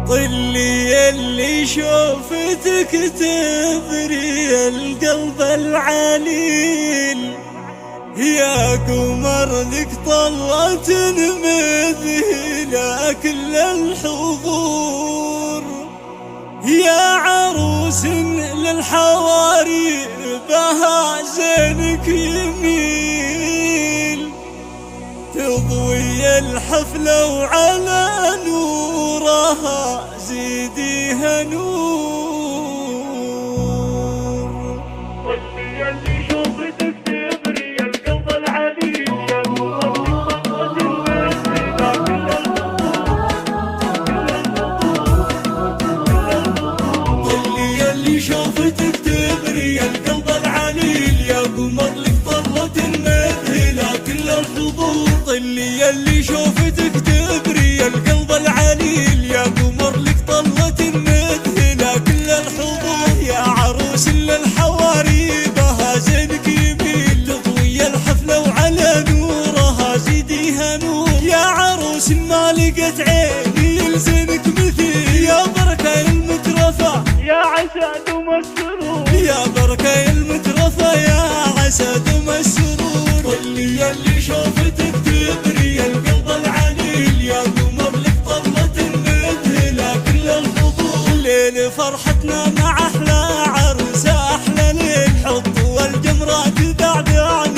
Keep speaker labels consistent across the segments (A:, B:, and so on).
A: طلي اللي شوفتك تبري القلب العليل، يا قمر لك طلة مذهلة كل الحضور، يا عروس للحواري بها زينك يميل، تضوي الحفلة وعلى نورها زيديها نور.
B: طلي اللي شوفتك تبري القلب العليل، يا قمر لك طلة مذهلة
A: طلي اللي شوفتك تبري القلب العليل، يا قمر لك طلة مذهلة كل الحضور. طلي اللي شوفتك تبري القلب العليل، يا قمر لك طلة مذهلة كل الحضور، يا عروس للحواري بها زينك يميل، تضوي الحفلة وعلى نورها زيديها نور، يا عروس ما لقت عيني يلزمك مثيل، يا بركة المترفة
B: يا عسى دوم السرور،
A: يا بركة المترفة يا عسى دوم السرور. طلي اللي شوفتك تبري القلب العليل، يا قمر لك طلة مذهلة كل الحضور، ليل فرحتنا مع أحلى عرسة أحلى ليل، حطوا الجمرات بعد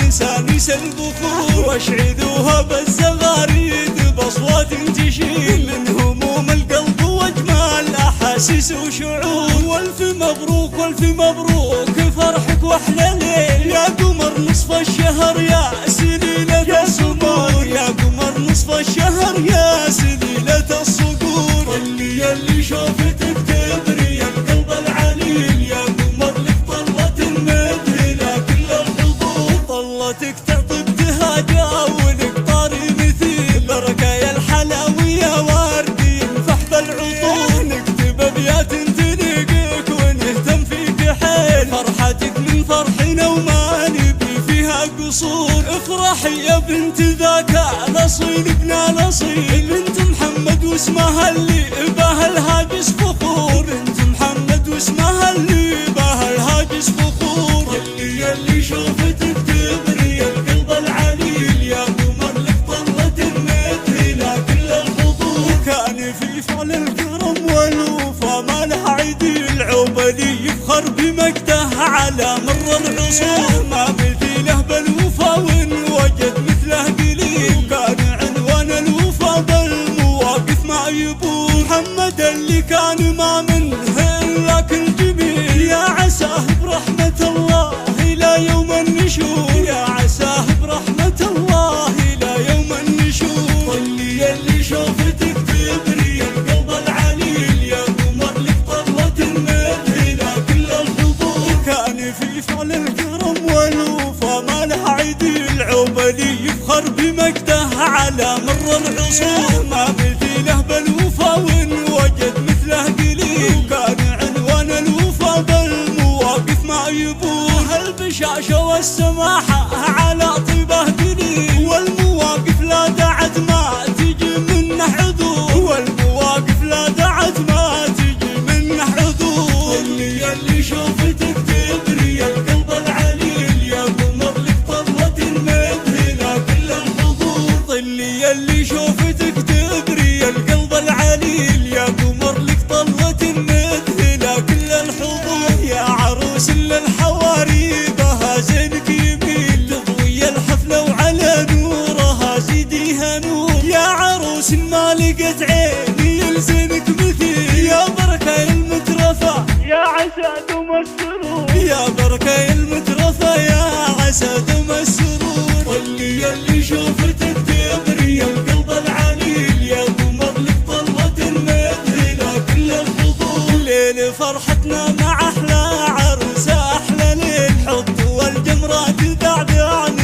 A: نسانيس البخور، واشعدوها بالزغاريد بأصوات تشيل من هموم القلب واجمال أحاسيس وشعور. والف مبروك والف مبروك فرحك واحلى ليل، يا قمر نصف الشهر يا سليلة الصقور، يا قمر نصف الشهر يا سليلة الصقور. طلي اللي شوفتك تبري القلب العليل، يا قمر لك طلة مذهلة كل الحضور، طلتك تعطي ابتهاجة ولك طاري مثيل، بركة يا الحلاوية وردي ينفح بالعطور، نكتب ابيات تليقك ونهتم فيك حيل، فرحتك من فرحنا وما نبي فيها قصور. افرحي يا بنت ذاك الاصيل ابن الاصيل، بنت محمد واسمها اللي بها الهاجس فخور، بنت محمد واسمها اللي بها الهاجس فخور. طلي اللي شوفتك تبري القلب العليل، يا قمر لك طلة مذهلة كل الحضور، كان في فعل الكرم والوفا ما له عديل، عقبالي يفخر بمجده على مر العصور، ما مثيله بالوفا وان وجد مثله قليل، كان عنوان الوفا بالمواقف ما يبور، محمد اللي كان ما منه الا كل جميل، يا عساه برحمة الله الى يوم النشور، يا عساه برحمة الله الى يوم النشور. طلي اللي شوفتك تبري القلب العليل، يا قمر لك طلة مذهلة كل الحضور، كان في فعل الكرم والوفا ما له عديل، عقبالي يفخر بمجده على مر العصور، ما مثيله بالوفا وان وجد مثله قليل، كان عنوان الوفا بالمواقف ما يبور، البشاشة والسماحة على طيبه دليل، والمواقف لا دعت ما تجي منه حضور، والمواقف لا دعت ما تجي منه حضور. طلي اللي شوفتك تبري القلب العليل، يا قمر لك طلة مذهلة كل الحضور. طلي اللي شوفتك تبري القلب العليل، يا قمر لك طلة مذهلة كل الحضور، يا عروس للحواري بها زينك يميل، تضوي الحفلة وعلى نورها زيديها نور، يا عروس ما لقت عيني يلزمك مثيل، يا بركة المترفة
B: يا عسى دوم السرور،
A: يا بركة المترفة يا عسى دوم السرور. طلي اللي شوفتك تبري القلب العليل، يا قمر لك طلة مذهلة كل الحضور، ليل فرحتنا مع أحلى عرسة أحلى ليل، حطوا الجمرات بعد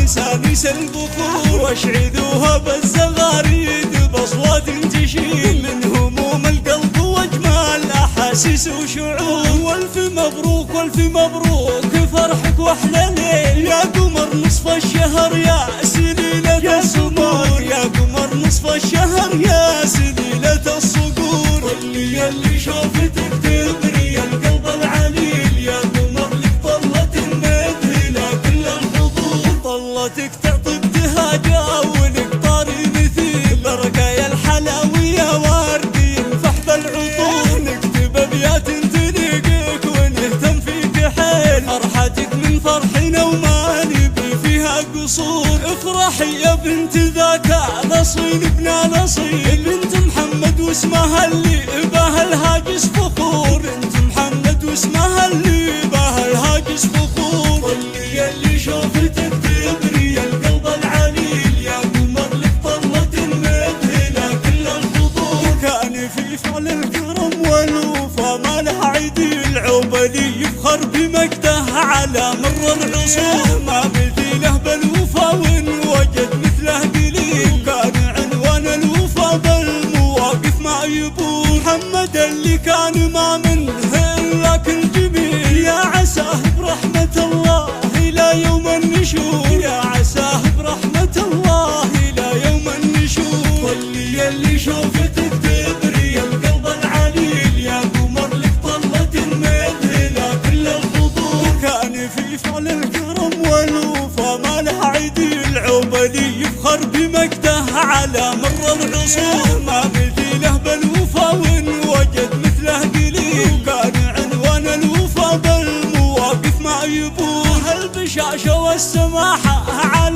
A: نسانيس البخور، واشعدوها بالزغاريد بأصوات تشيل من هموم القلب واجمال أحاسيس وشعور. والف مبروك والف مبروك فرحك واحلى ليل، يا قمر نصف الشهر يا سليلة الصقور، يا قمر نصف الشهر يا سليلة الصقور. يلي شوفتك تبري القلب العليل، يا قمر لك طلة مذهلة كل الحضور، طلتك تعطي ابتهاجة ولك طاري مثيل، برقايا الحلاوية وردي ينفح بالعطور، نكتب ابيات تليقك ونهتم فيك حيل، فرحتك من فرحنا وما نبي فيها قصور، افرحي يا بنت ذاك الاصيل ابن الاصيل، بنت محمد واسمها اللي بها الهاجس فخور، بنت محمد واسمها اللي بها الهاجس فخور، طلي يلي شوفتك تبري القلب العليل، يا قمر لك طلة مذهلة كل الحضور، كان في فعل الكرم والوفا ما له عديل، عوبلي يفخر بمجده على مر العصور، ما مثيله بالوفا وان وجد مثله قليل، كان عنوان الوفا بالمواقف ما يبور، محمد اللي كان ما منه الا كل جميل، يا عساه برحمة الله الى يوم النشور، يا عساه برحمة الله الى يوم النشور، طلي يلي شوفتك تبري القلب العليل، يا قمر لك طلة مذهلة كل الحضور، كان في فعل الكرم والوفا ما له عديل، عوبلي يفخر بمجده على مر العصور، ما مثيله بالوفا وان وجد مثله قليل، كان عنوان الوفا بالمواقف ما يبور، البشاشة والسماحة على